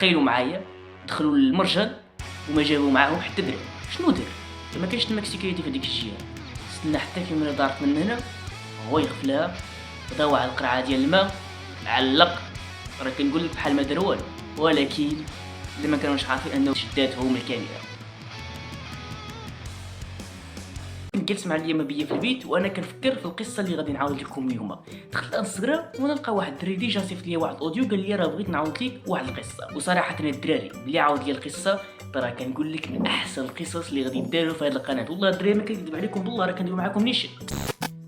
تخيلوا معايا دخلوا للمرجان وما جابوا معاهم حتى درهم. شنو دار؟ ما كانش تما سيكوريتي في ديك الجهه، استنى حتى كي دارت من هنا هو يغفلها، ضاوع على القرعه ديال الماء، علق. راه كنقول لك بحال ما دار والو، ولكن اللي ما كانوش عارفين انه شداته من الكاميرا. جلست مع اليوم بيا في البيت وانا كنفكر في القصه اللي غادي نعاود لكم اليوم. دخلت انستغرام ونلقى واحد الدري ديجا صيفط لي واحد الاوديو قال لي راه بغيت نعاود لك واحد القصه. وصراحه انا الدراري اللي عاود لي القصه راه كنقول لك من احسن القصص اللي غادي يداروا في هذه القناه. والله الدراري ما كنكذب عليكم، بالله راه كندير معاكم نيشان.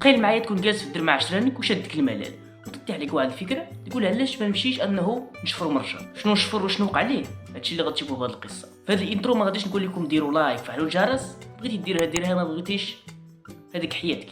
تخيل معايا تكون جالس في الدر مع عشرانك وشادك الملل وطلعت عليك واحد الفكره تقول علاش ما نمشيش انه نشفر مرجان. شنو نشفر وشنو وقع ليه؟ هادشي اللي غتشوفوه في هذه القصه. في هذا الانترو ما غاديش نقول لكم ديروا لايك فعلوا الجرس، بغيتي ديرها ديرها، ما بغيتيش هذيك حياتك.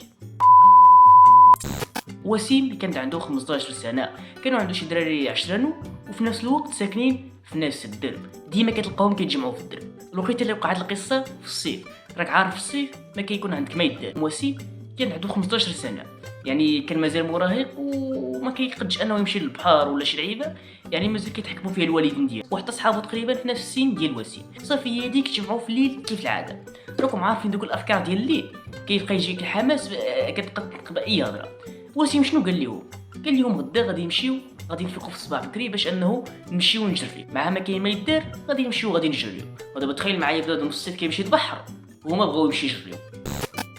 وسيم اللي كانت عنده 15 سنه، كانوا عنده شي دراري عشرانو وفي نفس الوقت ساكنين في نفس الدرب. ديما كتلقاهم كيتجمعوا في الدرب. الوقيته اللي وقعت القصه في الصيف، راك عارف في الصيف ما كيكون عندك ما يدار. وسيم كان عنده 15 سنه، يعني كان مازال مراهق وما كيقدش انه يمشي للبحر ولا شي لعيبه، يعني مازال كيتحكموا فيه الوالدين ديالو. وحتى صحابو تقريبا في نفس السن ديال وسيم. صافي هذيك تجمعوا في الليل كيف العاده. راكم عارفين دوك الافكار ديال الليل كيبقى يجيك الحماس، كتقطق باي هضره. وسيم شنو قال لهم؟ قال لهم غدا غادي يمشيو، غادي نفيقوا في الصباح بكري باش انه نمشيو نجريو. مع ما كاين ما يدار غادي نمشيو غادي نجريو. ودابا تخيل معايا بنادم نص الصيف كيمشي يتبحر وهما بغاو يمشي يجريو.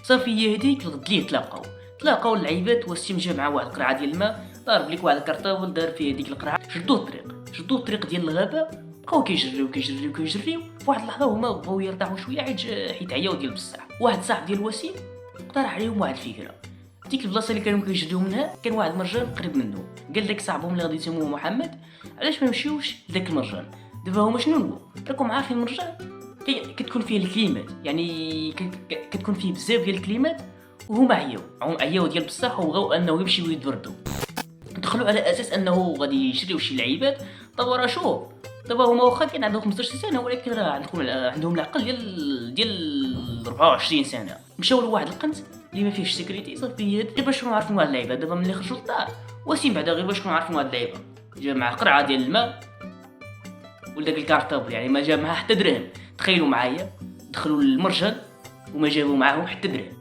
صافي هي هذيك الغد ليه تلاقاو اللعيبات. وسيم جا مع واحد القرعه ديال الماء، ضرب لك واحد الكرطابل دار فيه هذيك القرعه، شدوا الطريق ديال الغابه، بقاو كيجريو في واحد اللحظه هما بغاو يرتاحوا شويه حيت عياو ديال بصح. واحد صاحب ديال وسيم اقترح عليهم واحد الفكره. ديك البلاصه اللي كانوا كيجريو منها كان واحد المرجان قريب منه. قال لك صاحبهم اللي غادي يسموه محمد علاش ما نمشيوش لذاك المرجان. دابا هما شنو هو؟ راكم عارفين المرجان كتكون فيه الكلمات، يعني كتكون فيه بزاف ديال الكلمات، وهما عياو ديال بصح وبغاو انه يمشيو يتبردوا. دخلوا على اساس انه غادي يشريو شي لعيبات. طبعا راه شوف، دابا هما واخا كان عندهم 15 سنه ولكن راه عندهم العقل ديال 24 سنه. مشاو لواحد القنت اللي ما فيهش سيكوريتي. صافي غير باش نكونوا عارفين واحد اللعيبه. دابا ملي خرجوا للدار وسيم بعدا غير باش نكونوا عارفين واحد اللعيبه جا مع قرعه ديال الماء وداك الكارطابل، يعني ما جاب معاه حتى درهم. تخيلوا معايا دخلوا للمرجان وما جابوا معاهم حتى درهم.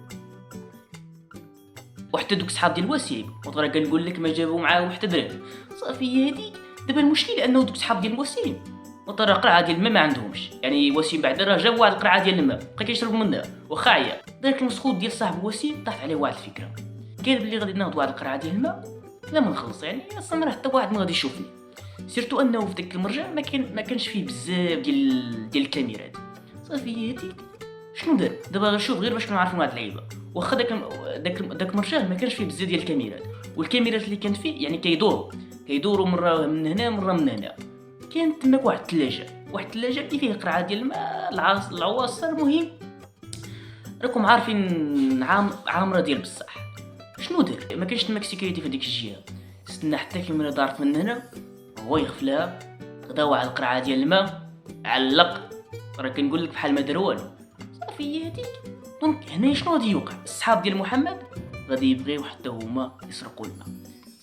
وحتى دوك صحاب ديال وسيم وطرا كنقول لك ما جابوا معاهم حتى درهم. صافي هذيك دابا المشكل انه دوك صحاب ديال وسيم وطرا قرعه ديال الماء ما عندهمش، يعني وسيم بعدا راه جاب واحد القرعه ديال الماء بقى كيشرب منها واخا عيا. داك المسخوط ديال صاحب وسيم طاحت عليه واحد الفكره، قال بلي غادي ناخذ واحد القرعه ديال الماء لا ما نخلص، يعني اصلا راه حتى واحد ما غادي يشوفني. سيرتو انه في داك المرجان ما كانش فيه بزاف ديال الكاميرات. صافي هذيك شنو دار؟ دابا غنشوف غير باش نعرفوا هاد اللعيبه. واخا داك المرجان ما كانش فيه بزاف ديال الكاميرات، والكاميرات اللي كانت فيه يعني كيدوروا مره من هنا مره من هنا. كانت تماك واحد الثلاجه اللي فيه قرعه ديال الماء العواصر. المهم راكم عارفين عامره ديال بصح. شنو دار؟ ما كانش تماك سيكوريتي في ديك الجهه، استنى حتى كي دارت من هنا هو يغفلها، ضاوع على القرعه ديال الماء، علق. راه كنقول لك بحال ما دار والو. صافي هذيك دونك هنا شنو غادي يوقع؟ الصحاب ديال محمد غادي يبغيو حتى هما يسرقوا الماء.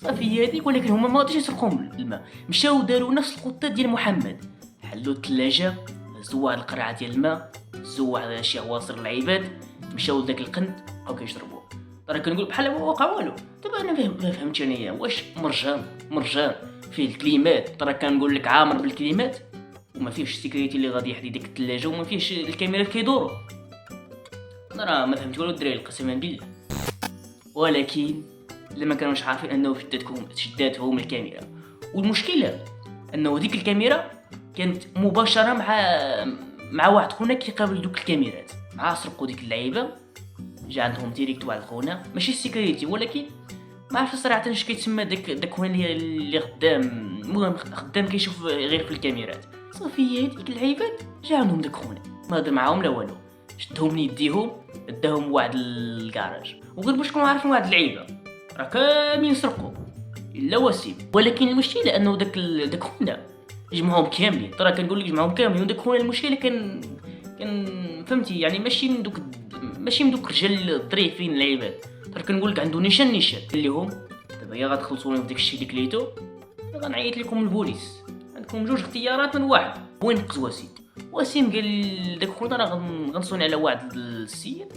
صافي هذيك ولكن هما ما غاديش يسرقوا الماء، مشاو داروا نفس الخطه ديال محمد، حلوا الثلاجه، هزوا واحد القرعه ديال الماء، هزوا واحد شي عواصر العباد، مشاو لذاك القند بقاو كيشربوا. راه كنقول بحال ما وقع والو. دابا انا ما فهمتش انايا واش مرجان فيه الكلمات، راه كنقول لك عامر بالكلمات وما فيهش السيكوريتي اللي غادي يحدي ديك الثلاجه وما فيهش الكاميرات كيدوروا. انا راه ما فهمت والو الدراري قسما بالله. ولكن اللي ما كانوش عارفين انه شداتهم الكاميرا. والمشكله انه ديك الكاميرا كانت مباشره مع واحد خونا كيقابل دوك الكاميرات، مع سرقوا ديك اللعيبه. جا عندهم ديريكت واحد خونا ماشي السيكوريتي ولكن ما عرفتش صراحه اش كيتسمى داك خونا اللي خدام، المهم خدام كيشوف غير في الكاميرات. صافي هذيك اللعيبات جا عندهم داك خونا ما هضر معاهم لا والو، شدهم من يديهم داهم واحد الكراج. وغير باش نكونوا عارفين واحد اللعيبه راه كاملين سرقوا الا وسيم. ولكن المشكله انه داك خونا جمعهم كاملين. ترى كنقول لك جمعهم كاملين. وداك خونا المشكله كان فهمتي يعني ماشي من دوك الرجال الظريفين العباد. ترى كنقول لك عنده نيشان اللي هم دابا يا غتخلصوني في داك الشيء اللي كليتو غنعيط لكم البوليس. عندكم جوج اختيارات من واحد، هو ينقز وسيم قال داك خونا راه غنصوني على واحد السيد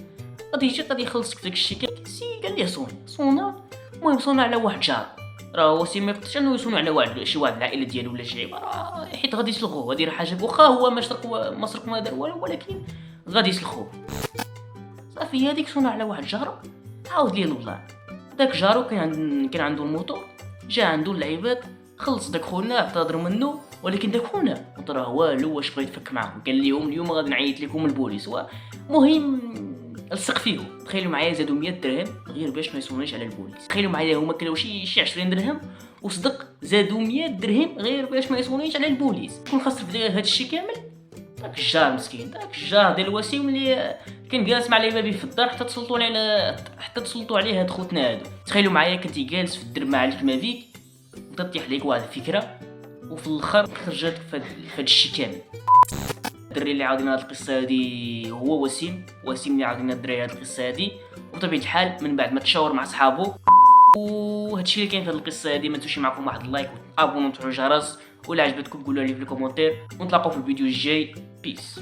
غادي يجي غادي يخلصك داك الشيء. السيد قال ليه صونا المهم صونا على واحد جار. راه وسيم ما يقدرش انه يصونو على شي واحد العائله ديالو ولا شي راه حيت غادي يسلخوه، غادي يرى حاجه واخا هو ما سرق ما دار والو، ولكن غادي يسلخوه. صافي هذيك صونا على واحد جارو عاود ليه الوضع. داك جارو كان عنده الموطور، جا عنده اللعيبات خلص داك خونا اعتذر منه، ولكن داك خونا ما طرا والو واش بغى يتفك معاهم. قال لهم اليوم غادي نعيط لكم البوليس. المهم لصق فيهم. تخيلوا معايا زادوا 100 درهم غير باش ما يصونيش على البوليس. تخيلوا معايا هما كلاو شي 20 درهم وصدق زادوا 100 درهم غير باش ما يصونيش على البوليس. شكون خسر في هذا الشيء كامل؟ داك الجار مسكين، داك الجار ديال وسيم اللي كان جالس مع العبابي في الدار حتى تسلطوا عليه هاد خوتنا هادو. تخيلوا معايا كنتي جالس في الدرب مع الكمافيك وتطيح ليك واحد الفكره وفي الاخر خرجت في هاد الشيء كامل. الدري اللي عاودنا هاد القصه هادي هو وسيم اللي عاودنا الدري هاد القصه هادي، وبطبيعه الحال من بعد ما تشاور مع صحابو. وهادشي اللي كاين في هاد القصه هادي. ما تنسوش معكم واحد اللايك وابونوا وتفعلوا الجرس، ولا عجبتكم قولوا لي في الكومونتير، ونتلاقاو في الفيديو الجاي. بيس.